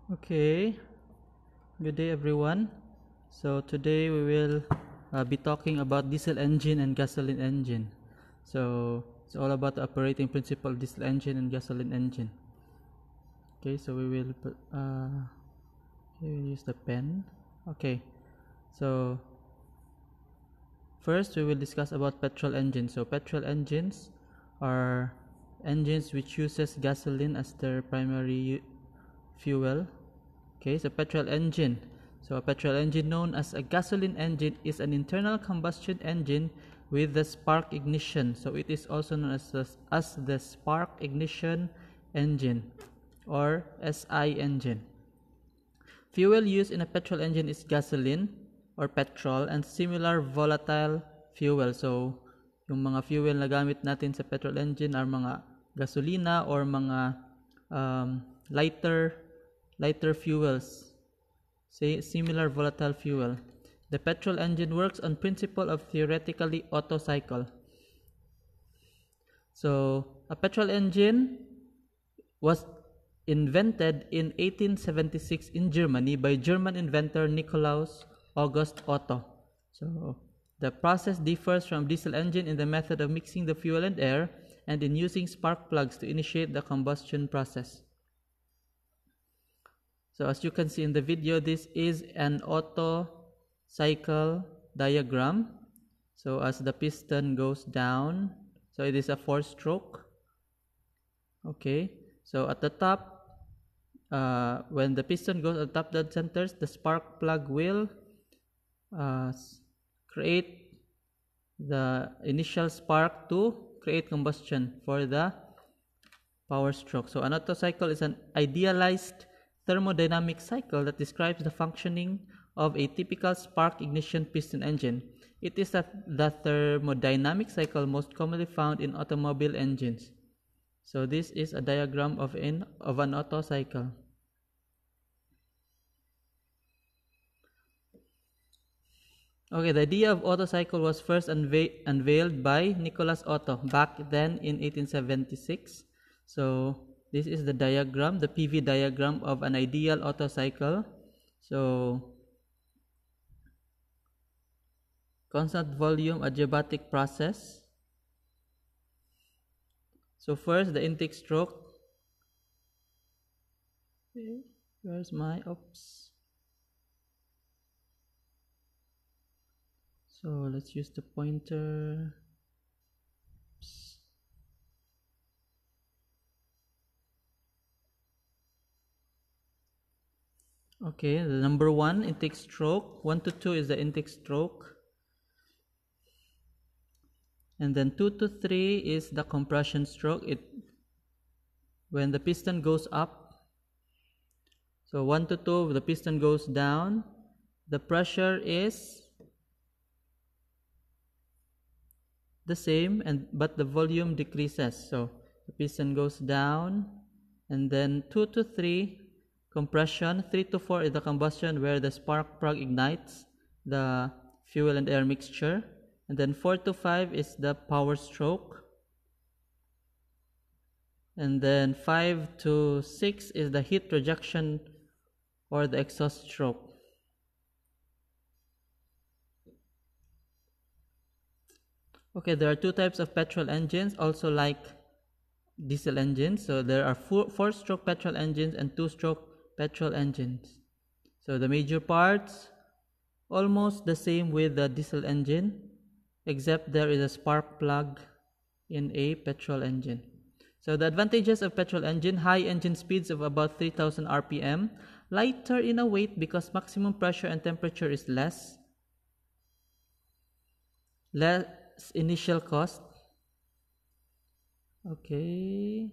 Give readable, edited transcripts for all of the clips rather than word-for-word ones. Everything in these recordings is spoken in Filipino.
Okay, good day everyone. So today we will be talking about diesel engine and gasoline engine. So it's all about the operating principle of diesel engine and gasoline engine. Okay, so we will use the pen. Okay, so first we will discuss about petrol engines. So petrol engines are engines which uses gasoline as their primary fuel. Okay, so petrol engine. So a petrol engine known as a gasoline engine is an internal combustion engine with the spark ignition. So it is also known as the spark ignition engine or SI engine. Fuel used in a petrol engine is gasoline or petrol and similar volatile fuel. So yung mga fuel na gamit natin sa petrol engine are mga gasolina or mga lighter fuels, say similar volatile fuel. The petrol engine works on principle of theoretically Otto cycle. So a petrol engine was invented in 1876 in Germany by German inventor Nikolaus August Otto. So the process differs from diesel engine in the method of mixing the fuel and air and in using spark plugs to initiate the combustion process. So as you can see in the video, this is an Otto cycle diagram. So as the piston goes down, so it is a 4-stroke. Okay, so at the top, when the piston goes at the top dead centers, the spark plug will create the initial spark to create combustion for the power stroke. So an Otto cycle is an idealized thermodynamic cycle that describes the functioning of a typical spark ignition piston engine. It is the thermodynamic cycle most commonly found in automobile engines. So this is a diagram of an Otto cycle. Okay, the idea of Otto cycle was first unveiled by Nicholas Otto back then in 1876. So this is the diagram, the PV diagram of an ideal Otto cycle. So constant volume adiabatic process. So first the intake stroke. Okay, where's my oops? So let's use the pointer. Oops. Okay, the number 1 intake stroke, 1 to 2 is the intake stroke, and then 2 to 3 is the compression stroke. When the piston goes up, so 1 to 2 the piston goes down, the pressure is the same but the volume decreases. So the piston goes down, and then 2 to 3 compression, 3 to 4 is the combustion where the spark plug ignites the fuel and air mixture, and then 4 to 5 is the power stroke, and then 5 to 6 is the heat rejection or the exhaust stroke. Okay, there are 2 types of petrol engines, also like diesel engines. So there are 4-stroke petrol engines and 2-stroke petrol engines. So the major parts almost the same with the diesel engine, except there is a spark plug in a petrol engine. So the advantages of petrol engine: high engine speeds of about 3000 rpm, lighter in a weight because maximum pressure and temperature is less initial cost. Okay.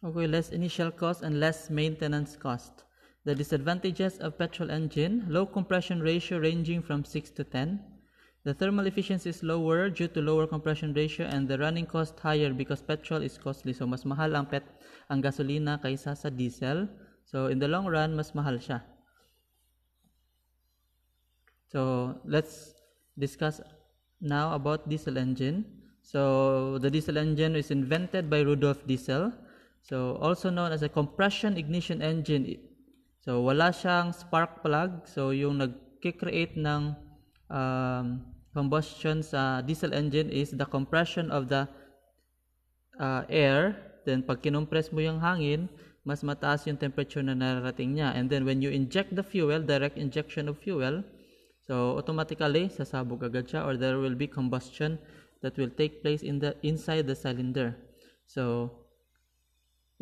Okay, less initial cost and less maintenance cost. The disadvantages of petrol engine: low compression ratio ranging from 6 to 10. The thermal efficiency is lower due to lower compression ratio, and the running cost higher because petrol is costly. So mas mahal ang gasolina kaysa sa diesel. So in the long run, mas mahal siya. So let's discuss now about diesel engine. So the diesel engine is invented by Rudolf Diesel. So also known as a compression ignition engine. So wala siyang spark plug. So yung nag-create ng combustion sa diesel engine is the compression of the air. Then pag kinompress mo yung hangin, mas mataas yung temperature na nararating niya. And then when you inject the fuel, direct injection of fuel, so automatically sasabog agad siya, or there will be combustion that will take place inside the cylinder. So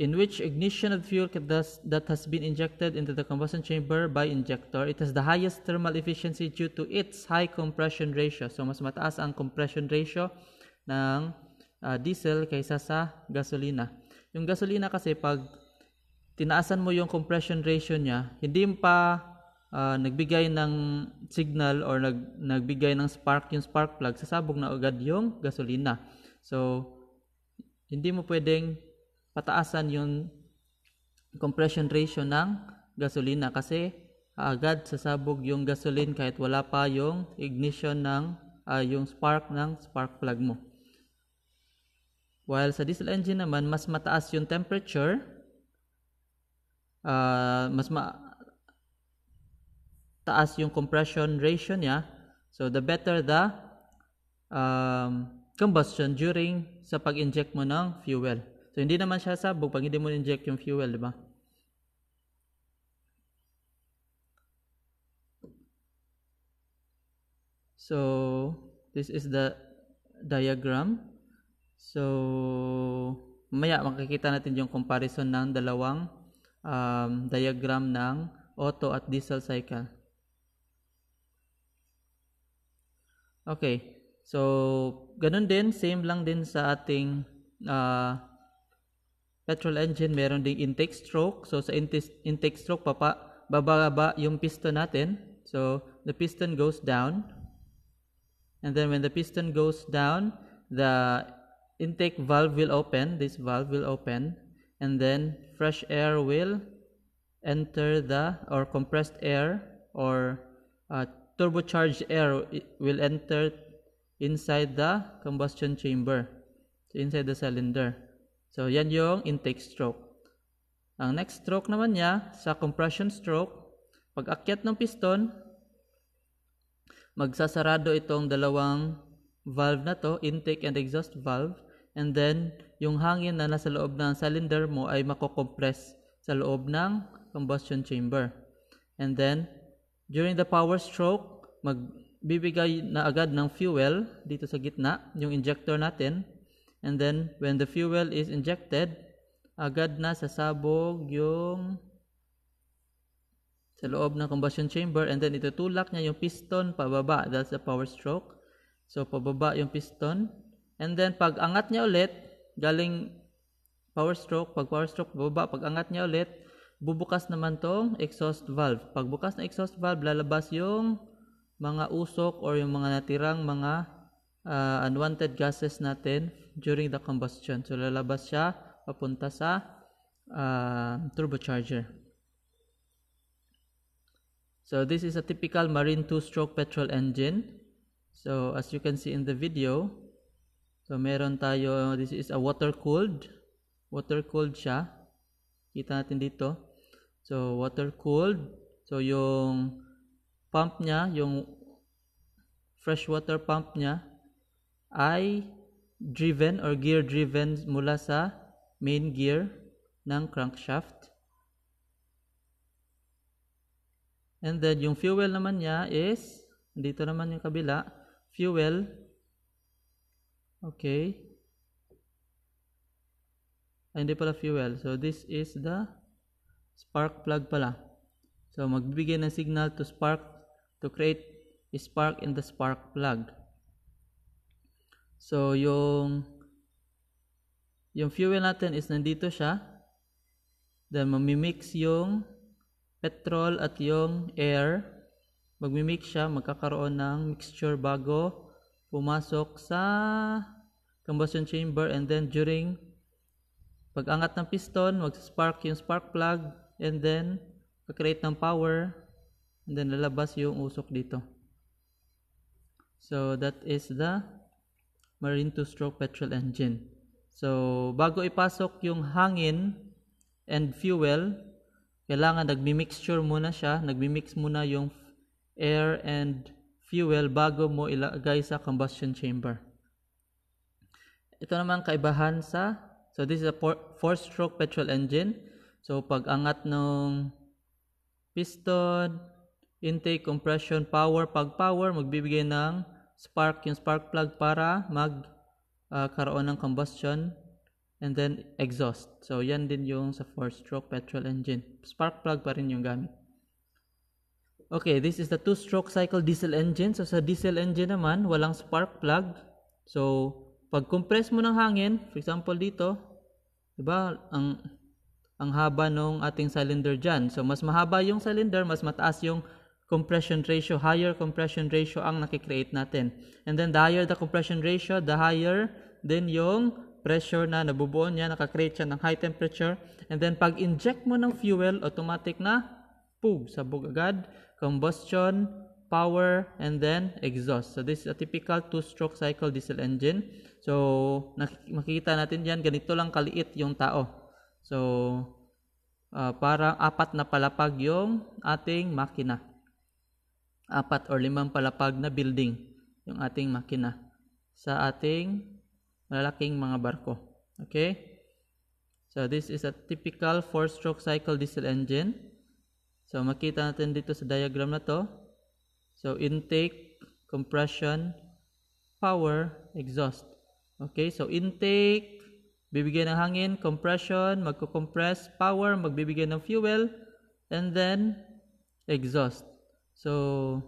in which ignition of fuel that has been injected into the combustion chamber by injector, it has the highest thermal efficiency due to its high compression ratio. So mas mataas ang compression ratio ng diesel kaysa sa gasolina. Yung gasolina kasi pag tinaasan mo yung compression ratio niya, hindi pa nagbigay ng signal or nagbigay ng spark yung spark plug, sasabog na agad yung gasolina. So hindi mo pwedeng pataasan yung compression ratio ng gasolina kasi agad sasabog yung gasoline kahit wala pa yung ignition ng yung spark ng spark plug mo. While sa diesel engine naman, mas mataas yung temperature, taas yung compression ratio niya, so the better the combustion during sa pag-inject mo ng fuel. So hindi naman siya sabog pag hindi mo inject yung fuel, di ba? So this is the diagram. So mamaya makikita natin yung comparison ng dalawang diagram ng Otto at diesel cycle. Okay, so ganun din, same lang din sa ating petrol engine, meron ding intake stroke. So sa intake stroke, bababa yung piston natin. So the piston goes down. And then when the piston goes down, the intake valve will open. This valve will open. And then fresh air will enter or compressed air or turbocharged air will enter inside the combustion chamber. So inside the cylinder. So yan yung intake stroke. Ang next stroke naman niya, sa compression stroke, pag akyat ng piston, magsasarado itong dalawang valve na to, intake and exhaust valve, and then yung hangin na nasa loob ng cylinder mo ay makokompress sa loob ng combustion chamber. And then during the power stroke, magbibigay na agad ng fuel dito sa gitna, yung injector natin. And then when the fuel is injected, agad na sasabog yung sa loob ng combustion chamber, and then itutulak niya yung piston pababa. That's the power stroke. So pababa yung piston, and then pag angat niya ulit, galing power stroke, pag power stroke pababa, pag angat niya ulit, bubukas naman tong exhaust valve. Pag bukas na exhaust valve, lalabas yung mga usok or yung mga natirang mga unwanted gases natin during the combustion. So lalabas siya papunta sa turbocharger. So this is a typical marine two-stroke petrol engine. So as you can see in the video, so meron tayo, this is a water-cooled siya. Kita natin dito. So water-cooled. So yung pump niya, yung freshwater pump niya ay driven or gear driven mula sa main gear ng crankshaft. And then yung fuel naman niya is, dito naman yung kabila, fuel. Okay. Ay, hindi pala fuel. So this is the spark plug pala. So magbibigay ng signal to create a spark in the spark plug. So yung fuel natin is nandito siya. Then mamimix yung petrol at yung air. Magmimix siya, magkakaroon ng mixture bago pumasok sa combustion chamber, and then during pag-angat ng piston, mag-spark yung spark plug, and then mag-create ng power, and then lalabas yung usok dito. So that is the marine two-stroke petrol engine. So, bago ipasok yung hangin and fuel, kailangan nagmi-mixture muna siya, nagmi-mix muna yung air and fuel bago mo ilagay sa combustion chamber. Ito naman kaibahan so this is a four-stroke petrol engine. So, pag angat ng piston, intake, compression, power, pag power, magbibigay ng spark, yung spark plug para magkaroon ng combustion, and then exhaust. So, yan din yung sa four-stroke petrol engine. Spark plug pa rin yung gamit. Okay, this is the two-stroke cycle diesel engine. So, sa diesel engine naman, walang spark plug. So, pag compress mo ng hangin, for example dito, diba, ang haba ng ating cylinder dyan. So, mas mahaba yung cylinder, mas mataas yung compression ratio, higher compression ratio ang nakikreate natin. And then, the higher the compression ratio, the higher din yung pressure na nabubuo niya, nakakreate siya ng high temperature. And then, pag inject mo ng fuel, automatic na, sabog agad, combustion, power, and then exhaust. So, this is a typical two-stroke cycle diesel engine. So, makikita natin dyan, ganito lang kaliit yung tao. So, parang 4 na palapag yung ating makina. 4 or 5 palapag na building yung ating makina sa ating malalaking mga barko. Okay? So, this is a typical 4-stroke cycle diesel engine. So, makita natin dito sa diagram na to. So, intake, compression, power, exhaust. Okay, so intake, bibigyan ng hangin, compression, magko-compress, power, magbibigay ng fuel, and then exhaust. So,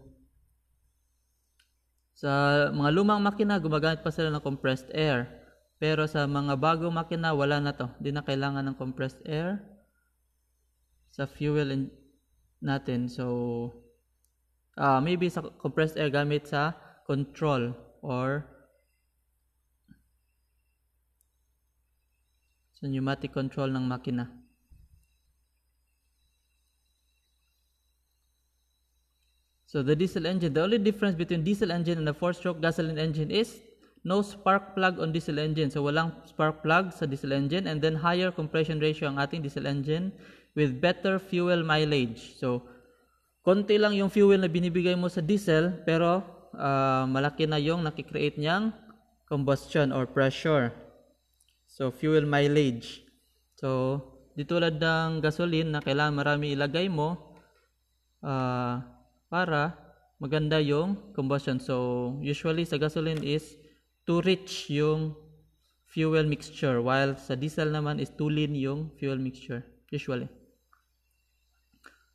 sa mga lumang makina, gumagamit pa sila ng compressed air. Pero sa mga bagong makina, wala na to. Hindi na kailangan ng compressed air sa fuel natin. So, maybe sa compressed air gamit sa control or sa pneumatic control ng makina. So the diesel engine, the only difference between diesel engine and the four-stroke gasoline engine is no spark plug on diesel engine. So walang spark plug sa diesel engine, and then higher compression ratio ang ating diesel engine with better fuel mileage. So konti lang yung fuel na binibigay mo sa diesel, pero malaki na yung nakikreate niyang combustion or pressure. So, fuel mileage. So, di tulad ng gasoline na kailangan marami ilagay mo para maganda yung combustion. So, usually sa gasoline is too rich yung fuel mixture, while sa diesel naman is too lean yung fuel mixture, usually.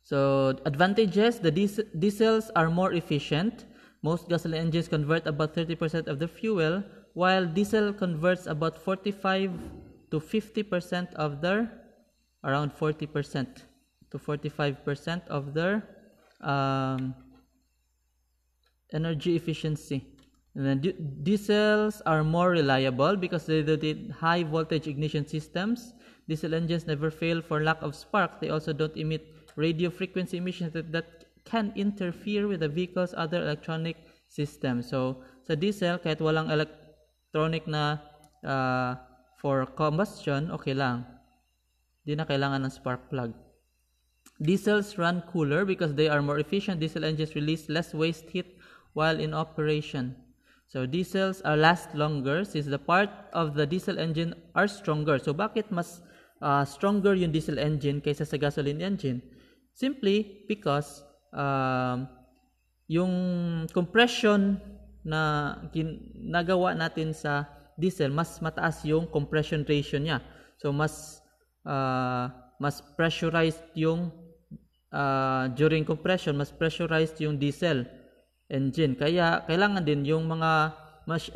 So, advantages, the diesels are more efficient. Most gasoline engines convert about 30% of the fuel, while diesel converts about 45 to 50% of their, around 40% to 45% of their energy efficiency. And then diesels are more reliable because they do high voltage ignition systems. Diesel engines never fail for lack of spark. They also don't emit radio frequency emissions that can interfere with the vehicle's other electronic system. So, sa diesel, kahit walang electronic na for combustion, okay lang. Di na kailangan ng spark plug. Diesels run cooler because they are more efficient. Diesel engines release less waste heat while in operation. So, diesels last longer since the part of the diesel engine are stronger. So, bakit mas stronger yung diesel engine kaysa sa gasoline engine? Simply because yung compression na ginagawa natin sa diesel, mas mataas yung compression ratio niya. So, mas pressurized yung during compression, mas pressurized yung diesel engine. Kaya kailangan din yung mga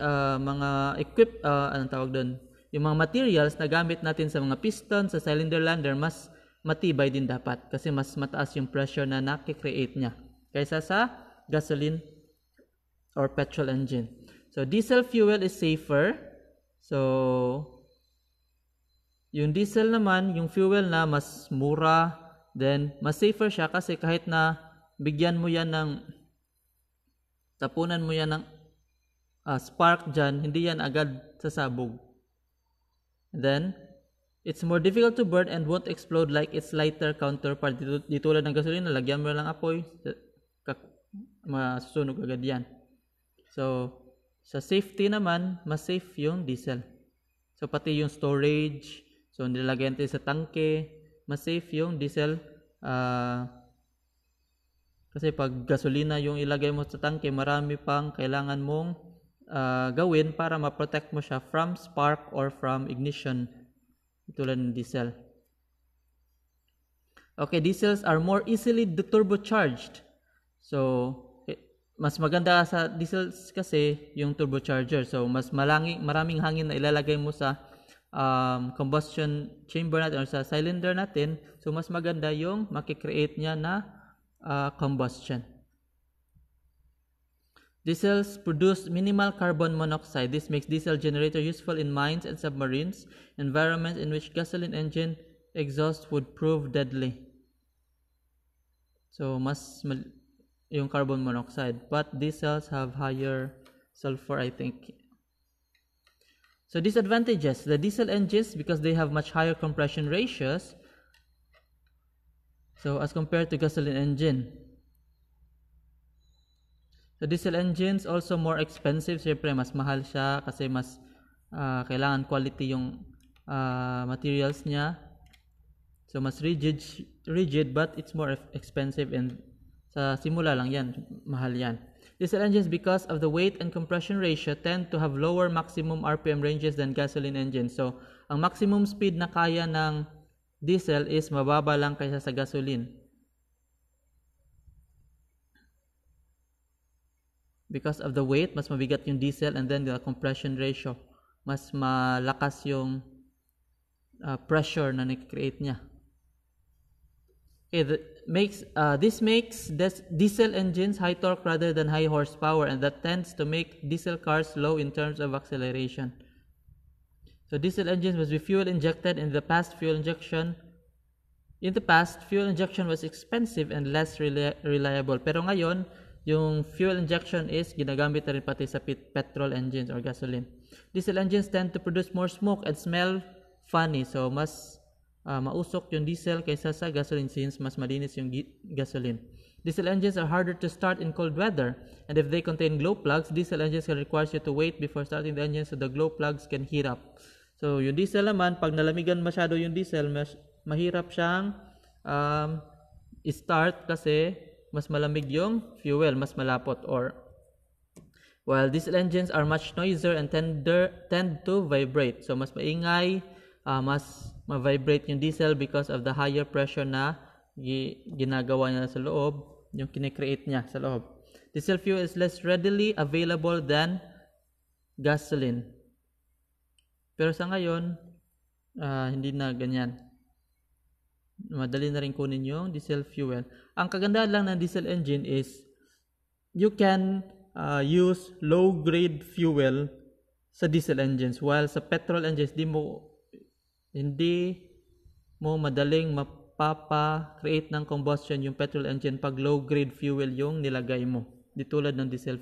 anong tawag doon? Yung mga materials na gamit natin sa mga piston, sa cylinder lander, mas matibay din dapat kasi mas mataas yung pressure na nakikreate niya kaysa sa gasoline or petrol engine. So, diesel fuel is safer. So, yung diesel naman, yung fuel na mas mura, then mas safer siya kasi kahit na bigyan mo yan ng tapunan mo yan ng spark dyan, hindi yan agad sasabog. And then, it's more difficult to burn and won't explode like its lighter counterpart. Di tulad ng gasolina, lagyan mo lang apoy, masusunog agad yan. So, sa safety naman, mas safe yung diesel. So, pati yung storage, so nilagyan natin sa tangke, mas safe yung diesel. Kasi pag gasolina yung ilagay mo sa tangke, marami pang kailangan mong gawin para ma-protect mo siya from spark or from ignition, tulad ng diesel. Okay, diesels are more easily turbocharged. So, mas maganda sa diesels kasi yung turbocharger. So, mas maraming hangin na ilalagay mo sa combustion chamber natin or sa cylinder natin. So, mas maganda yung makikreate niya na combustion. Diesels produce minimal carbon monoxide. This makes diesel generator useful in mines and submarines, environments in which gasoline engine exhaust would prove deadly. So, mas yung carbon monoxide. But diesels have higher sulfur, I think. So, disadvantages. The diesel engines, because they have much higher compression ratios, so as compared to gasoline engine. So, diesel engines also more expensive. Siyempre, mas mahal siya kasi mas kailangan quality yung materials niya. So, mas rigid but it's more expensive and sa simula lang yan, mahal yan. Diesel engines, because of the weight and compression ratio, tend to have lower maximum RPM ranges than gasoline engines. So, ang maximum speed na kaya ng diesel is mababa lang kaysa sa gasoline. Because of the weight, mas mabigat yung diesel, and then the compression ratio, mas malakas yung pressure na nakikreate niya. Okay, this makes diesel engines high torque rather than high horsepower, and that tends to make diesel cars slow in terms of acceleration. So diesel engines must be fuel injected. In the past, fuel injection was expensive and less reliable. Pero ngayon, yung fuel injection is ginagamit na rin pati sa petrol engines or gasoline. Diesel engines tend to produce more smoke and smell funny. So, mas mausok yung diesel kaysa sa gasoline since mas malinis yung gasoline. Diesel engines are harder to start in cold weather. And if they contain glow plugs, diesel engines can require you to wait before starting the engine so the glow plugs can heat up. So, yung diesel naman, pag nalamigan masyado yung diesel, mahirap siyang start kasi mas malamig yung fuel, mas malapot. While diesel engines are much noisier and tend to vibrate. So, mas maingay, mas ma-vibrate yung diesel because of the higher pressure na ginagawa niya sa loob, yung kinecreate niya sa loob. Diesel fuel is less readily available than gasoline. Pero sa ngayon, hindi na ganyan. Madali na rin kunin yung diesel fuel. Ang kagandahan lang ng diesel engine is you can use low-grade fuel sa diesel engines, while sa petrol engines hindi mo madaling mapapa-create ng combustion yung petrol engine pag low-grade fuel yung nilagay mo. Di tulad ng diesel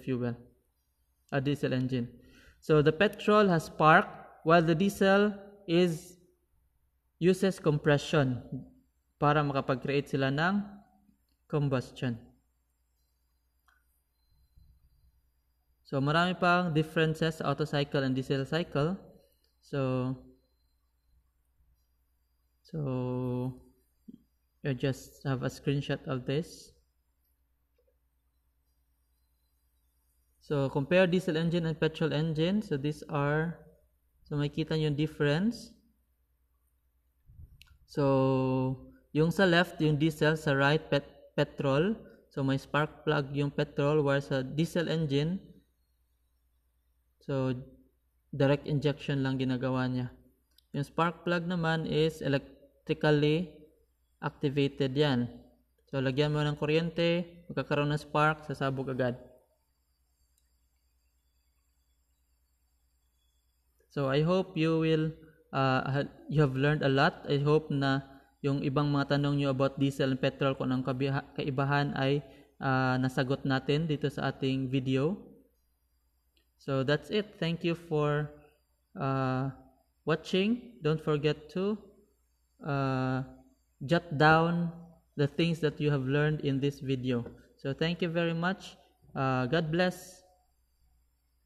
engine. So the petrol has spark, while the diesel uses compression para makapag-create sila ng combustion. So, marami pang differences sa auto cycle and diesel cycle. So you just have a screenshot of this. So, compare diesel engine and petrol engine. So, makikita nyo yung difference. So, yung sa left, yung diesel, sa right, petrol. So, may spark plug yung petrol, whereas sa diesel engine, so, direct injection lang ginagawa niya. Yung spark plug naman is electrically activated yan. So, lagyan mo ng kuryente, magkakaroon ng spark, sasabog agad. So, I hope you have learned a lot. I hope na yung ibang mga tanong nyo about diesel and petrol, kung anong kaibahan ay nasagot natin dito sa ating video. So that's it. Thank you for watching. Don't forget to jot down the things that you have learned in this video. So thank you very much. God bless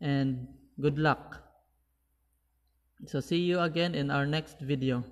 and good luck. So see you again in our next video.